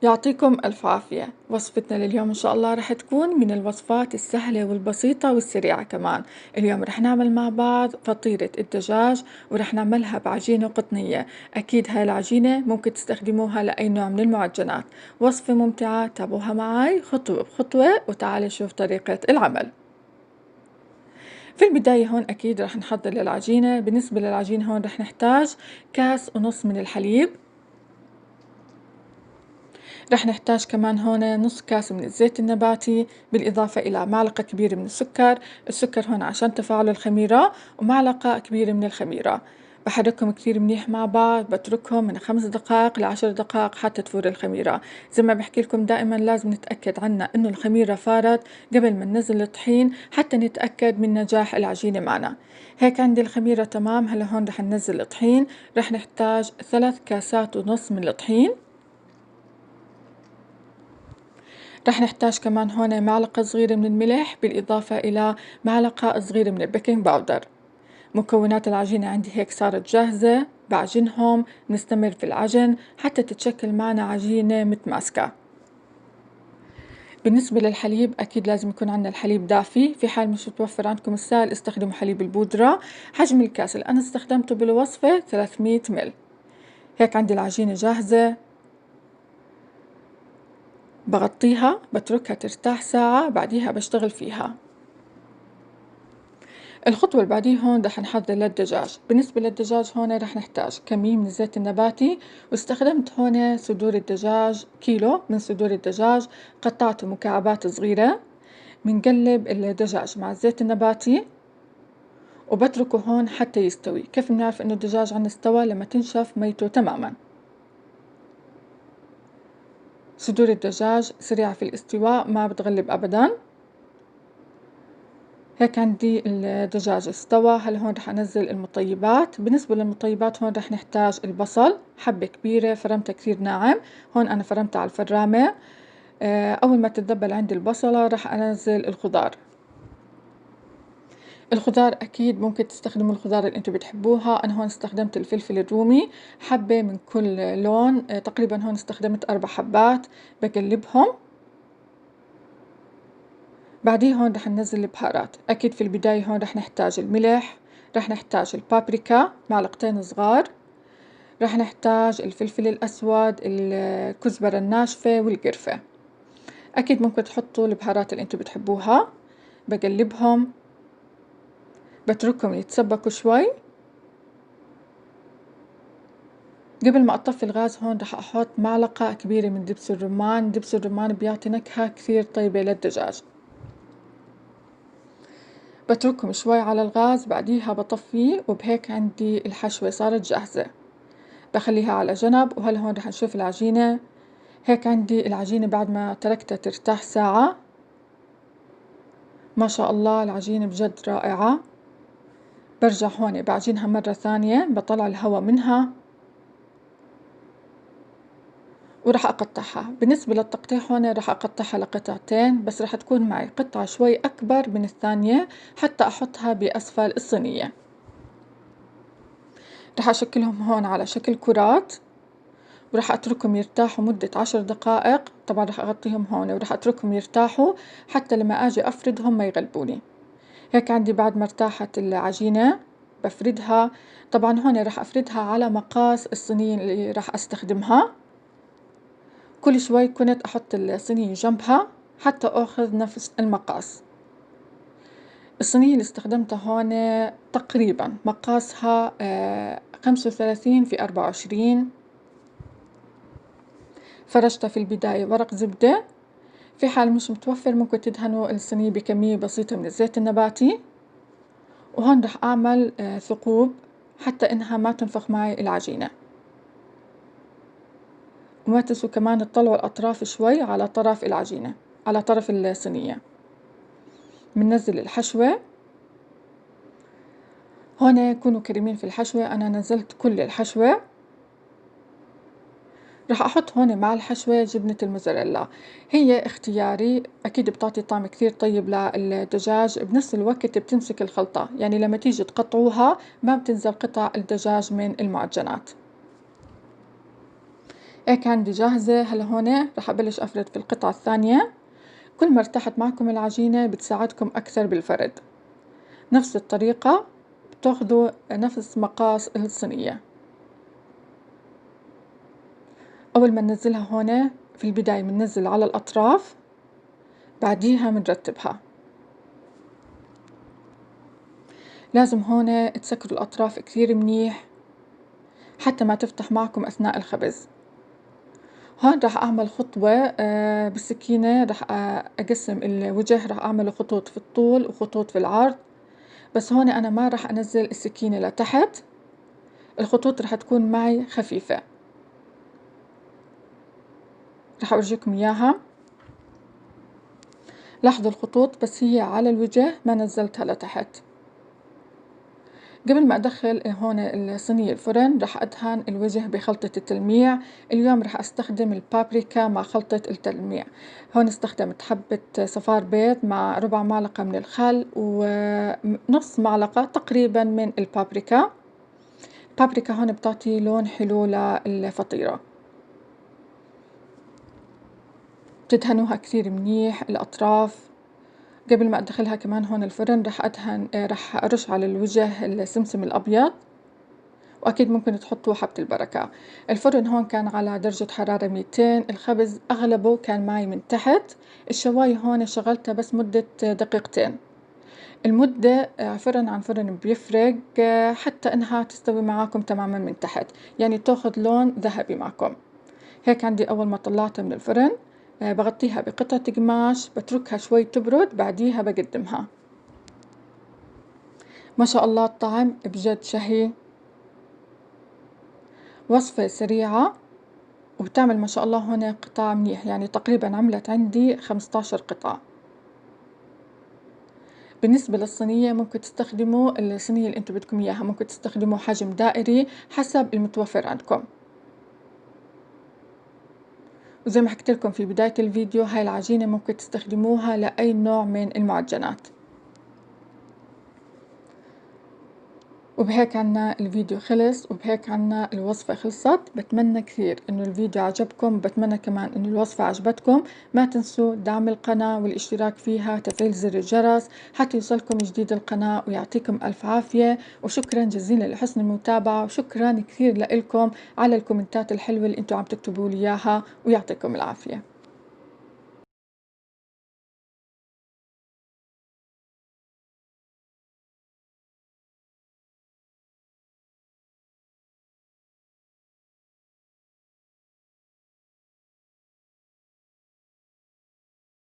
يعطيكم ألف عافية. وصفتنا لليوم إن شاء الله رح تكون من الوصفات السهلة والبسيطة والسريعة كمان. اليوم رح نعمل مع بعض فطيرة الدجاج، ورح نعملها بعجينة قطنية. أكيد هاي العجينة ممكن تستخدموها لأي نوع من المعجنات. وصفة ممتعة، تابعوها معي خطوة بخطوة وتعالي نشوف طريقة العمل. في البداية هون أكيد رح نحضر للعجينة. بالنسبة للعجينة هون رح نحتاج كاس ونص من الحليب، رح نحتاج كمان هون نص كاس من الزيت النباتي، بالإضافة إلى معلقة كبيرة من السكر هون عشان تفاعل الخميرة، ومعلقة كبيرة من الخميرة. بحركهم كتير منيح مع بعض، بتركهم من 5 دقائق ل10 دقائق حتى تفور الخميرة. زي ما بحكي لكم دائما لازم نتأكد عنا إنه الخميرة فارت قبل ما ننزل الطحين حتى نتأكد من نجاح العجينة معنا. هيك عندي الخميرة تمام. هلا هون رح ننزل الطحين. رح نحتاج 3 كاسات ونص من الطحين. رح نحتاج كمان هون معلقة صغيرة من الملح، بالإضافة إلى معلقة صغيرة من البيكنج باودر. مكونات العجينة عندي هيك صارت جاهزة، بعجنهم، نستمر في العجن حتى تتشكل معنا عجينة متماسكة. بالنسبة للحليب أكيد لازم يكون عندنا الحليب دافي. في حال مش متوفر عندكم السائل استخدموا حليب البودرة. حجم الكاس اللي أنا استخدمته بالوصفة 300 مل. هيك عندي العجينة جاهزة، بغطيها بتركها ترتاح ساعة، بعديها بشتغل فيها. الخطوة اللي بعديه هون رح نحضر للدجاج. بالنسبة للدجاج هون رح نحتاج كمية من الزيت النباتي، واستخدمت هون صدور الدجاج، كيلو من صدور الدجاج قطعته مكعبات صغيرة. بنقلب الدجاج مع الزيت النباتي وبتركه هون حتى يستوي. كيف بنعرف انه الدجاج عنا استوى؟ لما تنشف ميته تماما. صدور الدجاج سريعة في الاستواء، ما بتغلب ابدا. هيك عندي الدجاج استوى. هلا هون رح انزل المطيبات. بالنسبة للمطيبات هون رح نحتاج البصل حبة كبيرة فرمتها كثير ناعم. هون انا فرمتها على الفرامة. اول ما تتذبل عندي البصلة رح انزل الخضار. الخضار اكيد ممكن تستخدموا الخضار اللي انتم بتحبوها. انا هون استخدمت الفلفل الرومي حبة من كل لون. تقريبا هون استخدمت 4 حبات. بقلبهم. بعديه هون رح ننزل البهارات. أكيد في البداية هون رح نحتاج الملح، رح نحتاج البابريكا معلقتين صغار، رح نحتاج الفلفل الأسود، الكزبرة الناشفة والقرفة. أكيد ممكن تحطوا البهارات اللي انتم بتحبوها. بقلبهم، بتركهم يتسبكوا شوي. قبل ما أطفي الغاز هون رح أحط معلقة كبيرة من دبس الرمان. دبس الرمان بيعطي نكهة كثير طيبة للدجاج. بتركهم شوي على الغاز، بعديها بطفيه، وبهيك عندي الحشوة صارت جاهزة. بخليها على جنب. وهلا هون رح نشوف العجينة. هيك عندي العجينة بعد ما تركتها ترتاح ساعة. ما شاء الله العجينة بجد رائعة. برجع هون بعجنها مرة ثانية، بطلع الهواء منها ورح أقطعها. بالنسبة للتقطيع هون رح أقطعها لقطعتين، بس رح تكون معي قطعة شوي أكبر من الثانية حتى أحطها بأسفل الصينية. رح أشكلهم هون على شكل كرات، ورح أتركهم يرتاحوا مدة 10 دقائق. طبعا رح أغطيهم هون ورح أتركهم يرتاحوا حتى لما أجي أفردهم ما يغلبوني. هيك عندي بعد ما ارتاحت العجينة بفردها. طبعا هون رح أفردها على مقاس الصينية اللي رح أستخدمها. كل شوي كنت أحط الصينية جنبها حتى أخذ نفس المقاس. الصينية اللي استخدمتها هون تقريبا مقاسها 35 في 24. فرشتها في البداية ورق زبدة. في حال مش متوفر ممكن تدهنوا الصينية بكمية بسيطة من الزيت النباتي. وهون رح أعمل ثقوب حتى إنها ما تنفخ معي العجينة. وما تنسوا كمان تطلعوا الأطراف شوي على طرف العجينة، على طرف الصينية. بننزل الحشوة. هون كونوا كريمين في الحشوة. أنا نزلت كل الحشوة. رح أحط هون مع الحشوة جبنة الموزاريلا. هي اختياري. أكيد بتعطي طعم كثير طيب للدجاج. بنفس الوقت بتمسك الخلطة، يعني لما تيجي تقطعوها ما بتنزل قطع الدجاج من المعجنات. هيك عندي جاهزة. هلا هون رح أبلش أفرد في القطعة الثانية. كل ما ارتاحت معكم العجينة بتساعدكم أكثر بالفرد. نفس الطريقة بتاخدوا نفس مقاس الصينية. أول ما ننزلها هون في البداية بننزل على الأطراف، بعديها بنرتبها. لازم هون تسكروا الأطراف كثير منيح حتى ما تفتح معكم أثناء الخبز. هون راح أعمل خطوة بالسكينة، راح أقسم الوجه، راح أعمل خطوط في الطول وخطوط في العرض، بس هون أنا ما راح أنزل السكينة لتحت، الخطوط راح تكون معي خفيفة. راح أورجيكم إياها. لاحظوا الخطوط بس هي على الوجه، ما نزلتها لتحت. قبل ما أدخل هون الصينية الفرن راح أدهن الوجه بخلطة التلميع. اليوم راح أستخدم البابريكا مع خلطة التلميع. هون استخدمت حبة صفار بيض مع ربع معلقة من الخل ونص معلقة تقريبا من البابريكا. البابريكا هون بتعطي لون حلو للفطيرة. بتدهنوها كثير منيح الأطراف. قبل ما أدخلها كمان هون الفرن راح أدهن، راح أرش على الوجه السمسم الأبيض، وأكيد ممكن تحطوا حبة البركة. الفرن هون كان على درجة حرارة 200. الخبز أغلبه كان معي من تحت. الشواية هون شغلتها بس مدة دقيقتين. المدة فرن عن فرن بيفرق حتى إنها تستوي معاكم تماما من تحت، يعني تاخذ لون ذهبي معكم. هيك عندي أول ما طلعتها من الفرن بغطيها بقطعة قماش، بتركها شوي تبرد، بعديها بقدمها. ما شاء الله الطعم بجد شهي. وصفة سريعة وبتعمل ما شاء الله هون قطع منيح، يعني تقريبا عملت عندي 15 قطعة. بالنسبة للصينية ممكن تستخدموا الصينية اللي انتم بدكم اياها، ممكن تستخدموا حجم دائري حسب المتوفر عندكم. وزي ما حكيت لكم في بداية الفيديو، هاي العجينة ممكن تستخدموها لأي نوع من المعجنات. وبهيك عنا الفيديو خلص، وبهيك عنا الوصفة خلصت. بتمنى كثير انه الفيديو عجبكم، بتمنى كمان انه الوصفة عجبتكم. ما تنسوا دعم القناة والاشتراك فيها، تفعيل زر الجرس حتى يوصلكم جديد القناة. ويعطيكم ألف عافية، وشكرا جزيلا لحسن المتابعة، وشكرا كثير لكم على الكومنتات الحلوة اللي انتم عم تكتبوا لي اياها، ويعطيكم العافية.